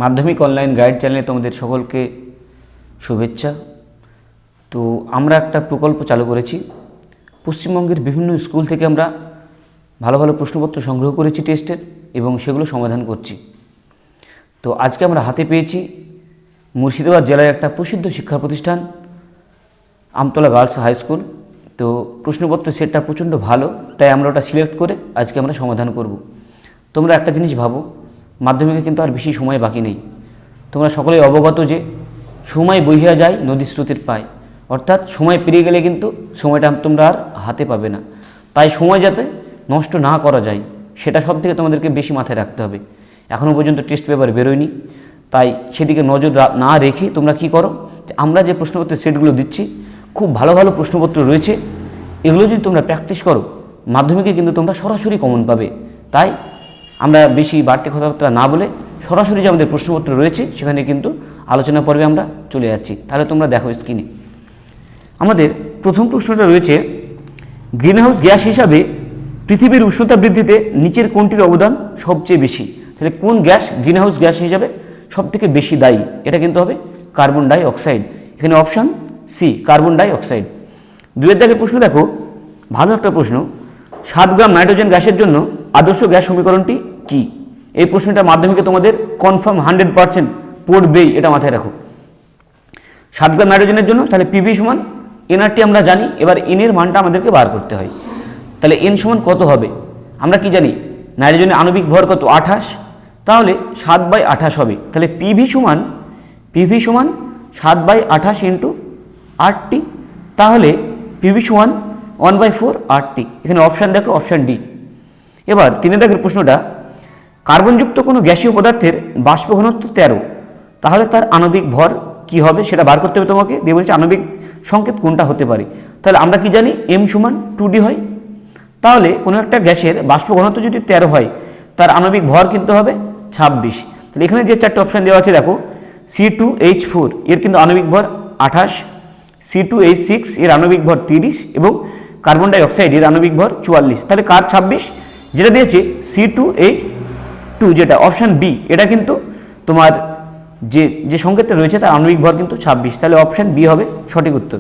মাধ্যমিক online guide চ্যানেলে তোমাদের সকলকে শুভেচ্ছা। তো আমরা একটা প্রকল্প চালু করেছি। পশ্চিমবঙ্গের বিভিন্ন স্কুল থেকে আমরা ভালো ভালো প্রশ্নপত্র সংগ্রহ করেছি টেস্টের এবং সেগুলো সমাধান করছি। তো আজকে আমরা হাতে পেয়েছি মুর্শিদাবাদ জেলার একটা প্রসিদ্ধ শিক্ষা প্রতিষ্ঠান আমতলা গার্লস হাই স্কুল। তো প্রশ্নপত্র সেটটা প্রচণ্ড ভালো, তাই আমরা ওটা সিলেক্ট করে আজকে আমরা সমাধান করব। তোমরা একটা জিনিস ভাবো, মাধ্যমিকে কিন্তু আর বেশি সময় বাকি নেই। তোমরা সকলেই অবগত যে সময় বহিয়া যায় নদীর স্রোতের পায়, অর্থাৎ সময় পেরিয়ে গেলে কিন্তু সময়টা তোমরা আর হাতে পাবে না। তাই সময় যাতে নষ্ট না করা যায় সেটা সব থেকে তোমাদেরকে বেশি মাথায় রাখতে হবে। এখনও পর্যন্ত টেস্ট পেপার বেরোয়নি, তাই সেদিকে নজর না রেখে তোমরা কি করো, আমরা যে প্রশ্নপত্রের সেটগুলো দিচ্ছি খুব ভালো ভালো প্রশ্নপত্র রয়েছে, এগুলো যদি তোমরা প্র্যাকটিস করো মাধ্যমিকে কিন্তু তোমরা সরাসরি কমন পাবে। তাই আমরা বেশি বাড়তি কথাবার্তা না বলে সরাসরি যে আমাদের প্রশ্নপত্র রয়েছে সেখানে কিন্তু আলোচনা পর্বে আমরা চলে যাচ্ছি। তাহলে তোমরা দেখো স্ক্রিনে আমাদের প্রথম প্রশ্নটা রয়েছে, গ্রিনহাউস গ্যাস হিসাবে পৃথিবীর উষ্ণতা বৃদ্ধিতে নিচের কোনটির অবদান সবচেয়ে বেশি? তাহলে কোন গ্যাস গ্রিনহাউস গ্যাস হিসাবে সবথেকে বেশি দায়ী? এটা কিন্তু হবে কার্বন ডাই অক্সাইড। এখানে option C, carbon die oxide. দুয়ের দাগের প্রশ্ন দেখো, ভালো একটা প্রশ্ন। 7 গ্রাম নাইট্রোজেন গ্যাসের জন্য আদর্শ গ্যাস সমীকরণটি কি? এই প্রশ্নটা মাধ্যমিকে তোমাদের কনফার্ম 100% পড়বেই, এটা মাথায় রাখো। 7 গ্রাম নাইট্রোজেনের জন্য তাহলে পিভি সমান এনআরটি আমরা জানি, এবার এন এর মানটা আমাদেরকে বার করতে হয়। তাহলে এন সমান কত হবে? আমরা কি জানি নাইট্রোজেনের আণবিক ভর কত? 28, তাহলে 7/28 হবে। তাহলে পিভি সমান 7/28 ইন্টু আরটি, তাহলে পিভি সমান 1/4 আরটি। এখানে অপশান দেখো, অপশান ডি। এবার 3 দাগের প্রশ্নটা, কার্বনযুক্ত কোনো গ্যাসীয় পদার্থের বাষ্প ঘনত্ব 13, তাহলে তার আণবিক ভর কি হবে সেটা বার করতে হবে তোমাকে। দিয়ে বলছে আণবিক সংকেত কোনটা হতে পারে? তাহলে আমরা কি জানি এম সমান 2D হয়। তাহলে কোনো একটা গ্যাসের বাষ্প ঘনত্ব যদি 13 হয় তার আণবিক ভর কিন্তু হবে 26। তাহলে এখানে যে 4টে অপশান দেওয়া আছে দেখো, C2H4 এর কিন্তু আণবিক ভর 28, C2H6 এর আণবিক ভর 30 এবং কার্বন ডাই অক্সাইড এর আণবিক ভর 44। তাহলে কার 26? যেটা দিয়েছে C2H2 যেটা অপশান ডি, এটা কিন্তু তোমার যে সংকেতটা রয়েছে তার আণবিক ভর কিন্তু 26। তাহলে অপশান বি হবে সঠিক উত্তর।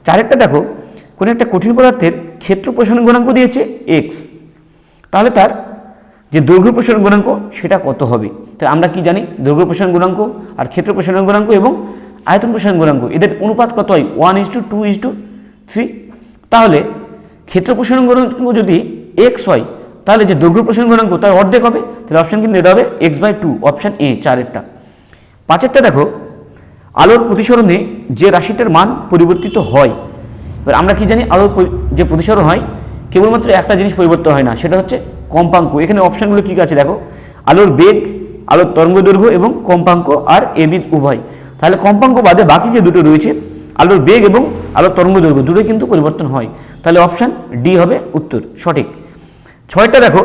4টা দেখো, কোনো একটা কঠিন পদার্থের ক্ষেত্র প্রসারণ গুণাঙ্ক দিয়েছে x, তাহলে তার যে দৈর্ঘ্য প্রসারণ গুণাঙ্ক সেটা কত হবে? তাহলে আমরা কি জানি দৈর্ঘ্য প্রসারণ গুণাঙ্ক আর ক্ষেত্র প্রসারণ গুণাঙ্ক এবং আয়তন প্রসারণ গুণাঙ্ক এদের অনুপাত কত হয়? 1:2:3। তাহলে ক্ষেত্র প্রসারণ গুণাঙ্ক যদি x হয় তাহলে যে দৈর্ঘ্য প্রসারণ গুণাঙ্ক তার অর্ধেক হবে। তাহলে অপশান কিন্তু এটা হবে x/2, অপশান এ 4এরটা। 5এরটা দেখো, আলোর প্রতিসরণে যে রাশিটার মান পরিবর্তিত হয়। এবার আমরা কি জানি আলোর যে প্রতিসরণ হয় কেবলমাত্র একটা জিনিস পরিবর্তন হয় না, সেটা হচ্ছে কম্পাঙ্ক। এখানে অপশানগুলো কী আছে দেখো, আলোর বেগ, আলোর তরঙ্গদৈর্ঘ্য এবং কম্পাঙ্ক আর এবি উভয়। তাহলে কম্পাঙ্ক বাদে বাকি যে দুটো রয়েছে আলোর বেগ এবং আলোর তরঙ্গদৈর্ঘ্য দুটোই কিন্তু পরিবর্তন হয়। তাহলে অপশান ডি হবে উত্তর সঠিক। 6টা দেখো,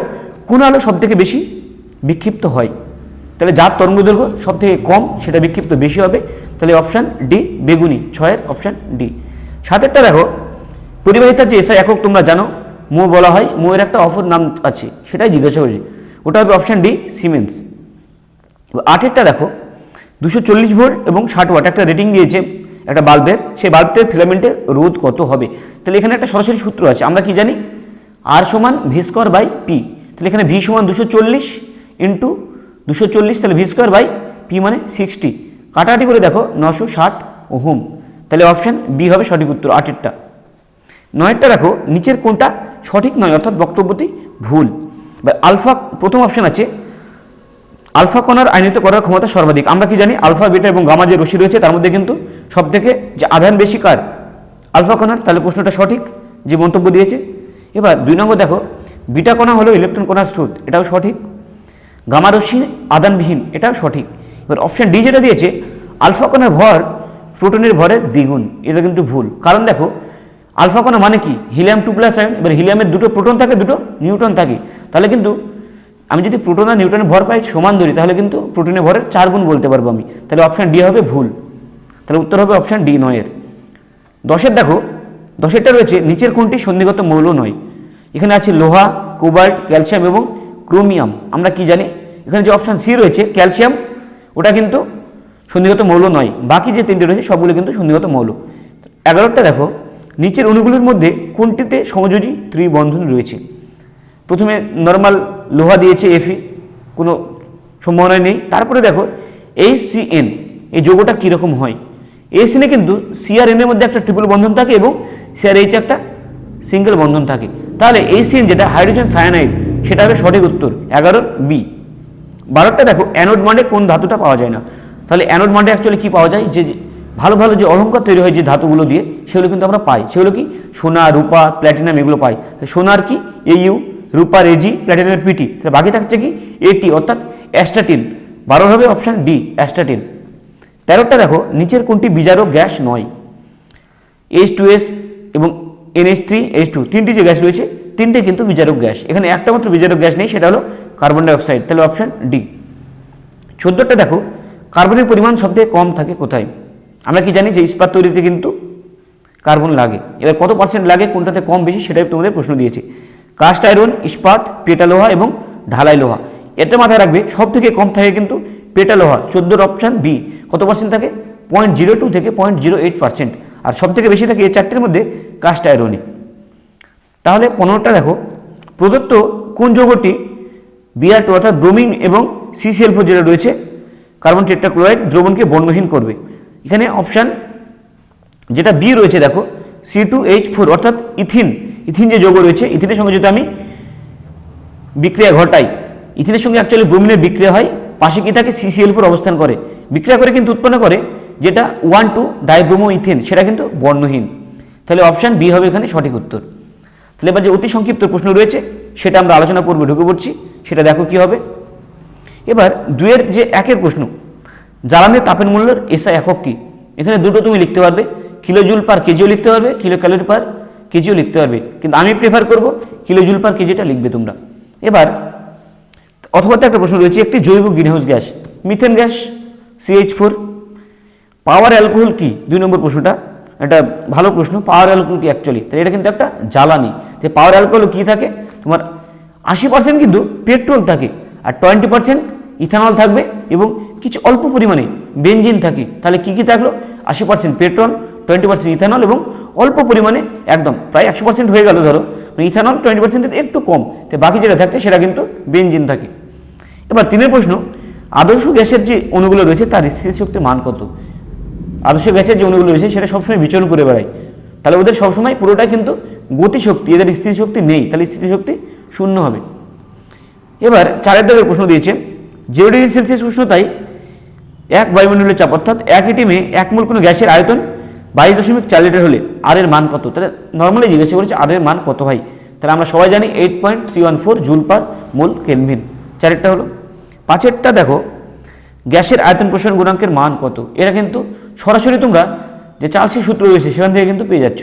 কোন আলো সবথেকে বেশি বিক্ষিপ্ত হয়? তাহলে যার তরঙ্গদৈর্ঘ্য সবথেকে কম সেটা বিক্ষিপ্ত বেশি হবে। তাহলে অপশান ডি বেগুনি, 6এর অপশান ডি। 7এরটা দেখো, পরিবাহিতার যে এসআই একক তোমরা জানো মো বলা হয়, মো এর একটা অপর নাম আছে সেটাই জিজ্ঞাসা করেছি, ওটা হবে অপশান ডি সিমেন্স। 8এরটা দেখো, 240 ভোল্ট এবং 60 ওয়াট একটা রেটিং দিয়েছে একটা বাল্বের, সেই বাল্বটার ফিলামেন্টের রোধ কত হবে? তাহলে এখানে একটা সরাসরি সূত্র আছে, আমরা কি জানি আর সমান v²/p। তাহলে এখানে v সমান 240 ইন্টু 240, তাহলে v²/p মানে 60, কাটাকাটি করে দেখো 960 ওহম। তাহলে অপশান বি হবে সঠিক উত্তর 8এরটা। 9এরটা দেখো, নিচের কোনটা সঠিক নয় অর্থাৎ বক্তব্যটি ভুল? আলফা, প্রথম অপশান আছে আলফা কণার আয়নিত করার ক্ষমতা সর্বাধিক। আমরা কি জানি আলফা, বিটা এবং গামা যে রশ্মি রয়েছে তার মধ্যে কিন্তু সব থেকে যে আধান বেশি কার? আলফা কণার। তাহলে প্রশ্নটা সঠিক যে মন্তব্য দিয়েছে। এবার 2 নম্বর দেখো, বিটা কণা হলো ইলেকট্রন কণার স্রোত, এটাও সঠিক। গামা রশ্মি আদানবিহীন, এটাও সঠিক। এবার অপশান ডি যেটা দিয়েছে আলফা কণার ভর প্রোটনের ভরের দ্বিগুণ, এটা কিন্তু ভুল। কারণ দেখো আলফা কণা মানে কি হিলিয়াম 2+ আয়ন, এবার হিলিয়ামের দুটো প্রোটন থাকে দুটো নিউট্রন থাকে, তাহলে কিন্তু আমি যদি প্রোটন আর নিউট্রনের ভর পাই সমান ধরি তাহলে কিন্তু প্রোটনের ভরের 4 গুণ বলতে পারবো আমি। তাহলে অপশান ডি হবে ভুল। তাহলে উত্তর হবে অপশান ডি 9এর। 10এর দেখো, 10এরটা রয়েছে নিচের কোনটি সন্নিগত মৌল নয়? এখানে আছে লোহা, কোবাল্ট, ক্যালসিয়াম এবং ক্রোমিয়াম। আমরা কি জানি এখানে যে অপশান সি রয়েছে ক্যালসিয়াম ওটা কিন্তু সন্ধিগত মৌল নয়, বাকি যে তিনটে রয়েছে সবগুলো কিন্তু সন্ধিগত মৌল। 11টা দেখো, নিচের অণুগুলির মধ্যে কোনটিতে সমযোজী ত্রিবন্ধন রয়েছে? প্রথমে নর্মাল লোহা দিয়েছে Fe, কোনো সম্ভাবনা নেই। তারপরে দেখো HCN, এই যৌগটা কীরকম হয়? HCN কিন্তু CrN এর মধ্যে একটা ট্রিপল বন্ধন থাকে এবং CrH একটা সিঙ্গেল বন্ধন থাকে। তাহলে HCN যেটা হাইড্রোজেন সায়ানাইড, সেটা হবে সঠিক উত্তর 11 বি। 12টা দেখো, অ্যানোড মান্ডে কোন ধাতুটা পাওয়া যায় না? তাহলে অ্যানোড মান্ডে অ্যাকচুয়ালি কী পাওয়া যায়? যে ভালো ভালো যে অলঙ্কার তৈরি হয় যে ধাতুগুলো দিয়ে, সেগুলো কিন্তু আমরা পাই। সেগুলো কি? সোনা, রূপা, প্ল্যাটিনাম, এগুলো পাই। সোনার কি? AU, রূপার AG, প্ল্যাটিনামের PT। তাহলে বাকি থাকছে কি? AT অর্থাৎ অ্যাস্টাটিন। 12 হবে অপশান ডি, অ্যাস্টাটিন। 13টা দেখো, নিচের কোনটি বিজারক গ্যাস নয়? H2S এবং NH3H2, তিনটি যে গ্যাস রয়েছে, তিনটে কিন্তু বিজারক গ্যাস। এখানে একটা মাত্র বিজারক গ্যাস নেই, সেটা হলো কার্বন ডাইঅক্সাইড। তাহলে অপশান ডি। 14টা দেখো, কার্বনের পরিমাণ সবথেকে কম থাকে কোথায়? আমরা কি জানি যে ইস্পাত তৈরিতে কিন্তু কার্বন লাগে। এবার কত পার্সেন্ট লাগে, কোনটাতে কম বেশি, সেটাই তোমাদের প্রশ্ন দিয়েছে। কাস্ট আয়রন, ইস্পাত, পেটা লোহা এবং ঢালাই লোহা। এটা মাথায় রাখবে, সব থেকে কম থাকে কিন্তু পেটা লোহা। 14 অপশান বি। কত পার্সেন্ট থাকে? 0.02 থেকে 0.08%। আর সব থেকে বেশি থাকে এই চারটির মধ্যে কাস্ট আয়রনে। তাহলে 15টা দেখো, প্রদত্ত কোন যৌগটি Br2 অর্থাৎ ব্রোমিন এবং CCl4 যেটা রয়েছে কার্বন টেট্রাক্লোরাইড দ্রবণকে বর্ণহীন করবে? এখানে অপশান যেটা বি রয়েছে দেখো, C2H4 অর্থাৎ ইথিন। ইথিন যে যৌগ রয়েছে, ইথিনের সঙ্গে যদি আমি বিক্রিয়া ঘটাই, ইথিনের সঙ্গে অ্যাকচুয়ালি ব্রোমিনের বিক্রিয়া হয়, পাশে কি থাকে? CCl4 অবস্থান করে, বিক্রিয়া করে কিন্তু উৎপন্ন করে যেটা 1,2 ডাইব্রোমো ইথেন, সেটা কিন্তু বর্ণহীন। তাহলে অপশান বি হবে এখানে সঠিক উত্তর। তাহলে এবার যে অতি সংক্ষিপ্ত প্রশ্ন রয়েছে সেটা আমরা আলোচনা পূর্বে ঢুকে পড়ছি, সেটা দেখো কি হবে। এবার 2-এর যে 1-এর প্রশ্ন, জ্বালানির তাপের মূল্যের এসআই একক কি? এখানে দুটো তুমি লিখতে পারবে, কিলোজুল পার কেজিও লিখতে পারবে, কিলো ক্যালোরি পার কেজিও লিখতে পারবে, কিন্তু আমি প্রেফার করব কিলোজুল পার কেজিটা লিখবে তোমরা। এবার অথবা একটা প্রশ্ন রয়েছে, একটি জৈব greenhouse gas, methane gas, CH4। পাওয়ার অ্যালকোহল কি? 2 নম্বর প্রশ্নটা, এটা ভালো প্রশ্ন। পাওয়ার অ্যালকোহল কি অ্যাকচুয়ালি? তাহলে এটা কিন্তু একটা জ্বালানি। যে পাওয়ার অ্যালকোহল কি থাকে? তোমার 80% কিন্তু পেট্রোল থাকে, আর 20% ইথানল থাকবে এবং কিছু অল্প পরিমাণে বেনজিন থাকে। তাহলে কি কি থাকলো? 80% পেট্রোল, 20% ইথানল এবং অল্প পরিমাণে, একদম প্রায় 100% হয়ে গেল ধরো, ইথানল 20% একটু কম, তো বাকি যেটা থাকছে সেটা কিন্তু বেনজিন থাকে। এবার 3-এর প্রশ্ন, আদর্শ গ্যাসের যে অণুগুলো রয়েছে তার স্থিতিশক্তির মান কত? আদর্শ গ্যাসের যে অণুগুলো রয়েছে সেটা সবসময় বিচরণ করে বেড়ায়, তাহলে ওদের সবসময় পুরোটাই কিন্তু গতিশক্তি, এদের স্থিতিশক্তি নেই, তাহলে স্থিতিশক্তি 0 হবে। এবার 4-এর দাগের প্রশ্ন দিয়েছে, 0 ডিগ্রি সেলসিয়াস উষ্ণতায় 1 বায়ুমণ্ডলের চাপ অর্থাৎ 1 এটিএমে 1 মোল কোনো গ্যাসের আয়তন 22.4 লিটার হলে আর এর মান কত? তাহলে নর্মালি জিজ্ঞাসা করেছে আর এর মান কত হয়, তাহলে আমরা সবাই জানি 8.314 জুল পার মোল কেলভিন। 4-এরটা হলো। 5-এরটা দেখো, গ্যাসের আয়তন প্রসারণ গুণাঙ্কের মান কত? এটা কিন্তু সরাসরি তোমরা যে চার্লসের সূত্র রয়েছে সেখান থেকে কিন্তু পেয়ে যাচ্ছ।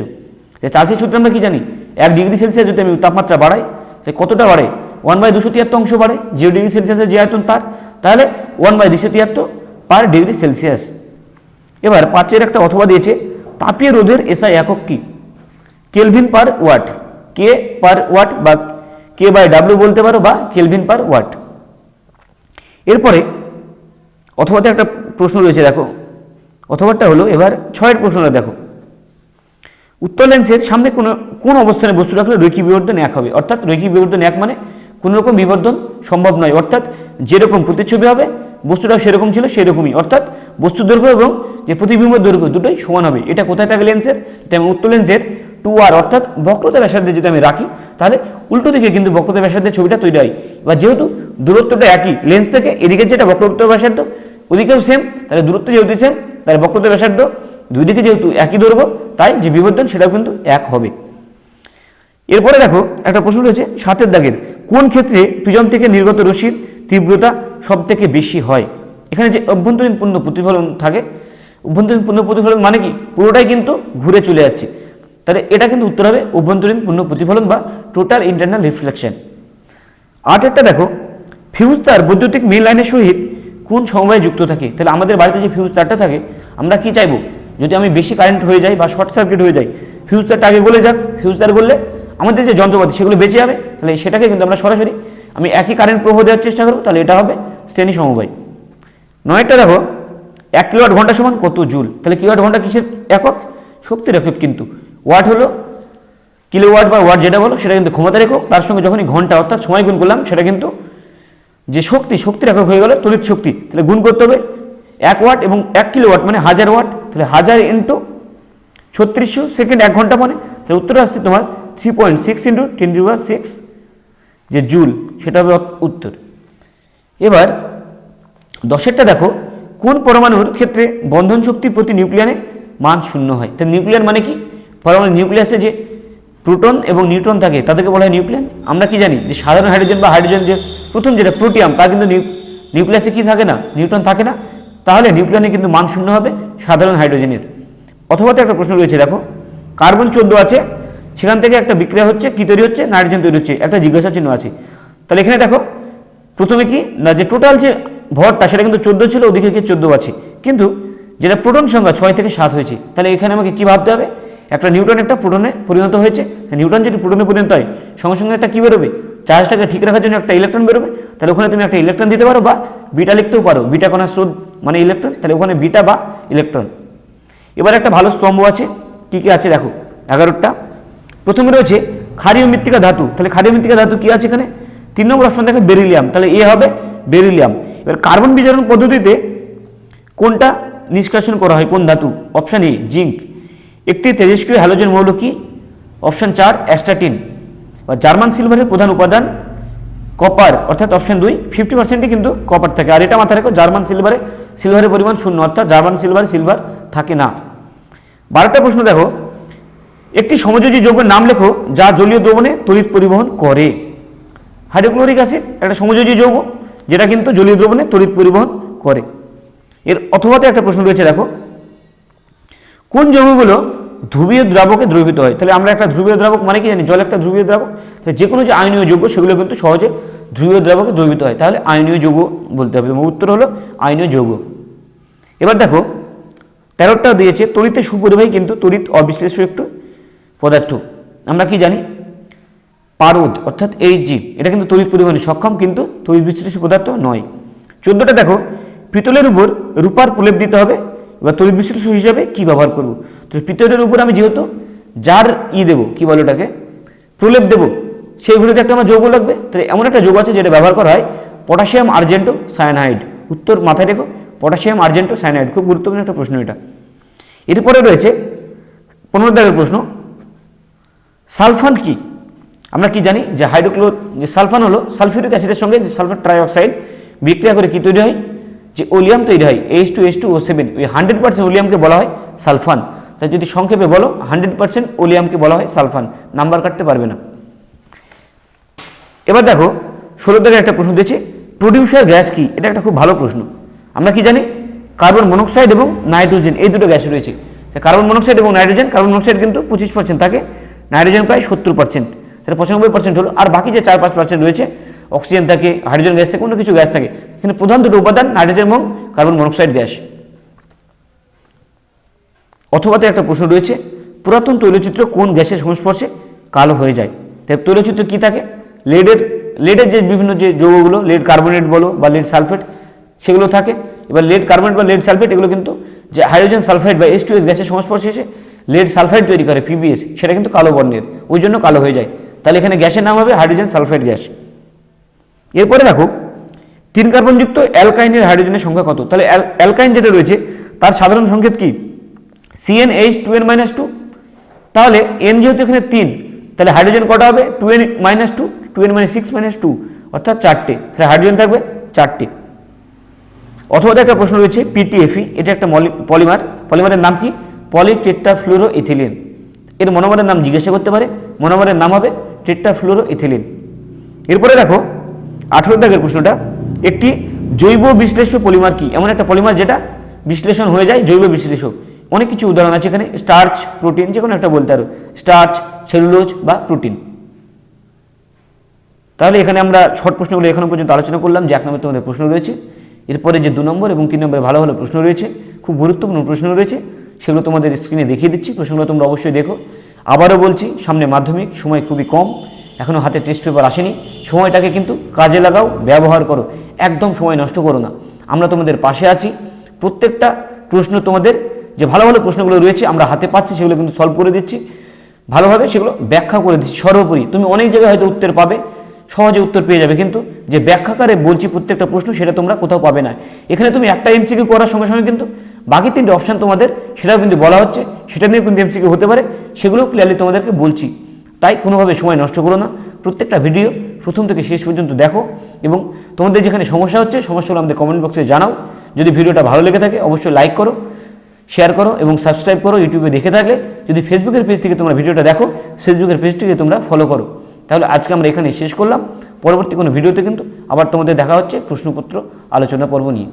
যে চার্লসের সূত্রে আমরা কি জানি, 1 ডিগ্রি সেলসিয়াস যদি আমি তাপমাত্রা বাড়াই, তাহলে কতটা বাড়ে? 1/273 অংশ বাড়ে। 0 ডিগ্রি সেলসিয়াসের যে আয়তন তার, তাহলে 1/273 পার ডিগ্রি সেলসিয়াস। এবার 5-এর একটা অথবা দিয়েছে, তাপীয় রোধের এসআই একক কি? কেলভিন পার ওয়াট, কে পার ওয়াট বা K/W বলতে পারো, বা কেলভিন পার ওয়াট। এরপরে অথবাতে একটা প্রশ্ন রয়েছে দেখো, অথবাটা হলো এবার 6-এর প্রশ্নটা দেখো, উত্তর লেন্সের সামনে কোন অবস্থানে বস্তু রাখলে রৈখিক বিবর্ধন 1 হবে? অর্থাৎ রৈখিক বিবর্ধন 1 মানে কোনো রকম বিবর্ধন সম্ভব নয়, অর্থাৎ যেরকম প্রতিচ্ছবি হবে বস্তুটাও সেরকম ছিল সেরকমই, অর্থাৎ বস্তু দৈর্ঘ্য এবং যে প্রতিবিম্বের দৈর্ঘ্য দুটোই সমান হবে। এটা কোথায় থাকে লেন্সের? তেমন উত্তর লেন্সের 2R অর্থাৎ বক্রতা ব্যাসার্ধে যদি আমি রাখি, তাহলে উল্টো দিকে কিন্তু বক্রতা ব্যাসার্ধের ছবিটা তৈরি হয়। এবার যেহেতু দূরত্বটা একই লেন্স থেকে, এদিকে যেটা বক্রতা ব্যাসার্ধ ওদিকেও সেম, তাহলে দূরত্ব যেহেতু সেম, তাহলে বক্রতা ব্যাসার্ধ দুই দিকে যেহেতু একই দৈর্ঘ্য, তাই যে বিবর্ধন সেটাও কিন্তু 1 হবে। এরপরে দেখো একটা প্রশ্ন রয়েছে 7-এর দাগের, কোন ক্ষেত্রে প্রিজম থেকে নির্গত রশ্মির তীব্রতা সব থেকে বেশি হয়? এখানে যে অভ্যন্তরীণ পূর্ণ প্রতিফলন থাকে, অভ্যন্তরীণ পূর্ণ প্রতিফলন মানে কি? পুরোটাই কিন্তু ঘুরে চলে যাচ্ছে, তাহলে এটা কিন্তু উত্তর হবে অভ্যন্তরীণ পূর্ণ প্রতিফলন বা টোটাল ইন্টারনাল রিফ্লেকশন। 8-এরটা দেখো, ফিউজ তার বৈদ্যুতিক মেইন লাইনের সহিত কোন সমবায়ে যুক্ত থাকে? তাহলে আমাদের বাড়িতে যে ফিউজ তারটা থাকে, আমরা কি চাইবো? যদি আমি বেশি কারেন্ট হয়ে যাই বা শর্ট সার্কিট হয়ে যাই, ফিউজ তারটা আগে গলে যাক, ফিউজ তার গললে আমাদের যে যন্ত্রপাতি সেগুলো বেঁচে যাবে, তাহলে সেটাকে কিন্তু আমরা সরাসরি আমি একই কারেন্ট প্রবাহ দেওয়ার চেষ্টা করবো, তাহলে এটা হবে শ্রেণী সমবায়। 9টা দেখো 1 কিলোওয়াট ঘন্টা সমান কত জুল, তাহলে কিলোওয়াট ঘন্টা কিসের একক? শক্তির একক, কিন্তু ওয়াট হলো কিলোওয়াট বা ওয়াট যেটা বলো সেটা কিন্তু ক্ষমতার একক, তার সঙ্গে যখনই ঘন্টা অর্থাৎ সময় গুণ করলাম সেটা কিন্তু যে শক্তির একক হয়ে গেল তড়িৎ শক্তি, তাহলে গুণ করতে হবে 1 ওয়াট এবং 1 কিলোওয়াট মানে 1000 ওয়াট, তাহলে 1000 ইন্টু 3600 সেকেন্ড 1 ঘন্টা মানে, তাহলে উত্তর আসছে তোমার 3.6 ইন্টু 10⁶ যে জুল, সেটা হবে উত্তর। এবার 10এরটা দেখো, কোন পরমাণুর ক্ষেত্রে বন্ধন শক্তির প্রতি নিউক্লিয়ানে মান 0 হয়? তাহলে নিউক্লিয়ার মানে কি? পরমাণু নিউক্লিয়াসে যে প্রোটন এবং নিউট্রন থাকে তাদেরকে বলা হয় নিউক্লিয়ান। আমরা কি জানি যে সাধারণ হাইড্রোজেন বা হাইড্রোজেন যে প্রথম যেটা প্রোটিয়াম তার কিন্তু নিউক্লিয়াসে কি থাকে না, নিউট্রন থাকে না, তাহলে নিউক্লিয়ানে কিন্তু মান 0 হবে সাধারণ হাইড্রোজেনের। অথবা তো একটা প্রশ্ন রয়েছে দেখো, কার্বন 14 আছে, সেখান থেকে একটা বিক্রিয়া হচ্ছে, কি তৈরি হচ্ছে? নাইট্রোজেন তৈরি হচ্ছে, একটা জিজ্ঞাসা চিহ্ন আছে। তাহলে এখানে দেখো প্রথমে কি না, যে টোটাল যে ভরটা সেটা কিন্তু 14 ছিল, ওদিকে কি 14 আছে, কিন্তু যেটা প্রোটন সংখ্যা 6 থেকে 7 হয়েছে। তাহলে এখানে আমাকে কি ভাবতে হবে? একটা নিউট্রন একটা প্রোটনে পরিণত হয়েছে, নিউট্রন যদি প্রোটনে পরিণত হয় সঙ্গে সঙ্গে একটা কী বেরোবে? চার্জটাকে ঠিক রাখার জন্য একটা ইলেকট্রন বেরোবে, তাহলে ওখানে তুমি একটা ইলেকট্রন দিতে পারো বা বিটা লিখতেও পারো, বিটা কণার স্রোত মানে ইলেকট্রন, তাহলে ওখানে বিটা বা ইলেকট্রন। এবার একটা ভালো স্তম্ভ আছে, কী কী আছে দেখো 11টা। প্রথমে রয়েছে ক্ষারীয় মৃত্তিকা ধাতু, তাহলে ক্ষারীয় মৃত্তিকা ধাতু কী আছে এখানে? 3 নম্বর অপশন দেখো বেরিলিয়াম, তাহলে এ হবে বেরিলিয়াম। এবার কার্বন বিজারণ পদ্ধতিতে কোনটা নিষ্কাশন করা হয়, কোন ধাতু? Option A zinc. একটি তেজস্ক্রিয় হ্যালোজেন মৌল কি? Option 4 astatine. বা জার্মান সিলভারের প্রধান উপাদান কপার, অর্থাৎ অপশান 2 50%ই কিন্তু কপার থাকে। আর এটা মাথায় রেখো, জার্মান সিলভারের পরিমাণ 0, অর্থাৎ জার্মান সিলভার থাকে না। 12টা প্রশ্ন দেখো, একটি সমযোজী যৌগের নাম লেখো যা জলীয় দ্রবণে তড়িৎ পরিবহন করে। হাইড্রোক্লোরিক অ্যাসিড একটা সমযোজী যৌগ যেটা কিন্তু জলীয় দ্রবণে তড়িৎ পরিবহন করে। এর অথবাতে একটা প্রশ্ন রয়েছে দেখো, কোন যৌগগুলো ধ্রুবীয় দ্রাবকে দ্রবীভূত হয়? তাহলে আমরা একটা ধ্রুবীয় দ্রাবক মানে কি জানি? জল একটা ধ্রুবীয় দ্রাবক, তাহলে যে কোনো যে আয়নীয় যৌগ সেগুলো কিন্তু সহজে ধ্রুবীয় দ্রাবকে দ্রবীভূত হয়, তাহলে আয়নীয় যৌগ বলতে হবে। উত্তর হলো আয়নীয় যৌগ। এবার দেখো 13টা দিয়েছে, তড়িতে সুপরিবাহী কিন্তু তড়িৎ অবিশ্লেষ্য একটু পদার্থ। আমরা কি জানি? পারদ অর্থাৎ Hg, এটা কিন্তু তড়িৎ পরিবহনে সক্ষম কিন্তু তড়িৎ বিশ্লেষ্য পদার্থ নয়। 14টা দেখো, পিতলের উপর রূপার প্রলেপ দিতে হবে, এবার তড়িৎ বিশ্লেষ্য হিসাবে কি ব্যবহার করব? তো পিতলের উপর আমি যেহেতু যার দেবো, কি বলো ওটাকে, প্রলেপ দেবো, সেইগুলোতে একটা আমার যৌগ লাগবে, তাহলে এমন একটা যৌগ আছে যেটা ব্যবহার করা হয় পটাশিয়াম আর্জেন্টো সায়ানাইড। উত্তর মাথায় রেখো, পটাশিয়াম আর্জেন্টো সায়ানাইড, খুব গুরুত্বপূর্ণ একটা প্রশ্ন এটা। এরপরে রয়েছে 15 দাগের প্রশ্ন, সালফান কি? আমরা কি জানি যে যে সালফান হলো সালফিউরিক অ্যাসিডের সঙ্গে যে সালফার ট্রাইঅক্সাইড বিক্রিয়া করে কি তৈরি হয়? যে ওলিয়াম তৈরি হয়, H2H2O7। ওই 100% ওলিয়ামকে বলা হয় সালফান। তাই যদি সংক্ষেপে বলো 100% ওলিয়ামকে বলা হয় সালফান, নাম্বার কাটতে পারবে না। এবার দেখো 16 দাগের একটা প্রশ্ন দিয়েছে, প্রডিউসার গ্যাস কি? এটা একটা খুব ভালো প্রশ্ন। আমরা কি জানি? কার্বন মনোক্সাইড এবং নাইট্রোজেন, এই দুটো গ্যাস রয়েছে। কার্বন মনোক্সাইড এবং নাইট্রোজেন, কার্বন মনোক্সাইড কিন্তু 25% থাকে, নাইট্রোজেন প্রায় 70%, তাহলে 95% হলো। আর বাকি যে 4-5% রয়েছে, অক্সিজেন থাকে, হাইড্রোজেন গ্যাস থাকে, অন্য কিছু গ্যাস থাকে। এখানে প্রধান দুটো উপাদান নাইট্রোজেন এবং কার্বন মনোক্সাইড গ্যাস। অথবাতে একটা প্রশ্ন রয়েছে, পুরাতন তৈলচিত্র কোন গ্যাসের সংস্পর্শে কালো হয়ে যায়? তাই তৈলচিত্র কি থাকে? লেডের যে বিভিন্ন যে যৌগগুলো, লেড কার্বনেট বলো বা লেড সালফেট, সেগুলো থাকে। এবার লেড কার্বনেট বা লেড সালফেট এগুলো কিন্তু যে হাইড্রোজেন সালফাইড বা H2S গ্যাসের সংস্পর্শে এসে লেড সালফাইড তৈরি করে, PbS, সেটা কিন্তু কালো বর্ণের, ওই জন্য কালো হয়ে যায়। তাহলে এখানে গ্যাসের নাম হবে হাইড্রোজেন সালফাইড গ্যাস। এরপরে দেখো 3 কার্বনযুক্ত অ্যালকাইনের হাইড্রোজেনের সংখ্যা কত? তাহলে অ্যালকাইন যেটা রয়েছে তার সাধারণ সংকেত কি? CnH2n-2। তাহলে n যেহেতু এখানে 3, তাহলে হাইড্রোজেন কটা হবে? 2n-2, 2n-6-2, অর্থাৎ 4টে, তাহলে হাইড্রোজেন থাকবে 4টে। অথবা একটা প্রশ্ন রয়েছে PTFE, এটা একটা পলিমারের নাম কি? পলিটেট্রাফ্লুরোইথিলিন। এর মনোমারের নাম জিজ্ঞাসা করতে পারে, মনোমারের নাম হবে টেট্রাফ্লুরোইথিলিন। এরপরে দেখো 18 দাগের প্রশ্নটা, একটি জৈব বিশ্লেষ্য পলিমার কি? এমন একটা পলিমার যেটা বিশ্লেষণ হয়ে যায়, জৈব বিশ্লেষ্য। অনেক কিছু উদাহরণ আছে এখানে, স্টার্চ, প্রোটিন, যে কোনো একটা বলতে পারো, স্টার্চ, সেলুলোজ বা প্রোটিন। তাহলে এখানে আমরা শর্ট প্রশ্নগুলো এখনো পর্যন্ত আলোচনা করলাম, যে 1 নম্বর তোমাদের প্রশ্ন রয়েছে। এরপরে যে 2 নম্বর এবং 3 নম্বরে ভালো ভালো প্রশ্ন রয়েছে, খুব গুরুত্বপূর্ণ প্রশ্ন রয়েছে, সেগুলো তোমাদের স্ক্রিনে দেখিয়ে দিচ্ছি। প্রশ্নগুলো তোমরা অবশ্যই দেখো। আবারও বলছি, সামনে মাধ্যমিক, সময় খুবই কম, এখনও হাতে টেস্ট পেপার আসেনি। সময়টাকে কিন্তু কাজে লাগাও, ব্যবহার করো, একদম সময় নষ্ট করো না। আমরা তোমাদের পাশে আছি। প্রত্যেকটা প্রশ্ন তোমাদের যে ভালো ভালো প্রশ্নগুলো রয়েছে আমরা হাতে পাচ্ছি, সেগুলো কিন্তু সলভ করে দিচ্ছি, ভালোভাবে সেগুলো ব্যাখ্যা করে দিচ্ছি। সর্বোপরি তুমি অনেক জায়গায় হয়তো উত্তর পাবে, সহজে উত্তর পেয়ে যাবে, কিন্তু যে ব্যাখ্যাকারে বলছি প্রত্যেকটা প্রশ্ন সেটা তোমরা কোথাও পাবে না। এখানে তুমি একটা এমসিকিউ করার সঙ্গে সঙ্গে কিন্তু বাকি 3টে অপশান তোমাদের সেটাও কিন্তু বলা হচ্ছে, সেটা নিয়ে কিন্তু এমসিকিউ হতে পারে, সেগুলো ক্লিয়ারলি তোমাদেরকে বলছি। তাই কোনোভাবে সময় নষ্ট করো না, প্রত্যেকটা ভিডিও প্রথম থেকে শেষ পর্যন্ত দেখো এবং তোমাদের যেখানে সমস্যা হচ্ছে সমস্যাগুলো আমাদের কমেন্ট বক্সে জানাও। যদি ভিডিওটা ভালো লেগে থাকে অবশ্যই লাইক করো, শেয়ার করো এবং সাবস্ক্রাইব করো ইউটিউবে দেখে থাকলে। যদি ফেসবুকের পেজ থেকে তোমরা ভিডিওটা দেখো, ফেসবুকের পেজটিকে তোমরা ফলো করো। তাহলে আজকে আমরা এখানে শেষ করলাম। পরবর্তী কোনো ভিডিওতে কিন্তু আবার তোমাদের দেখা হচ্ছে প্রশ্নপত্র আলোচনা পর্ব নিয়ে।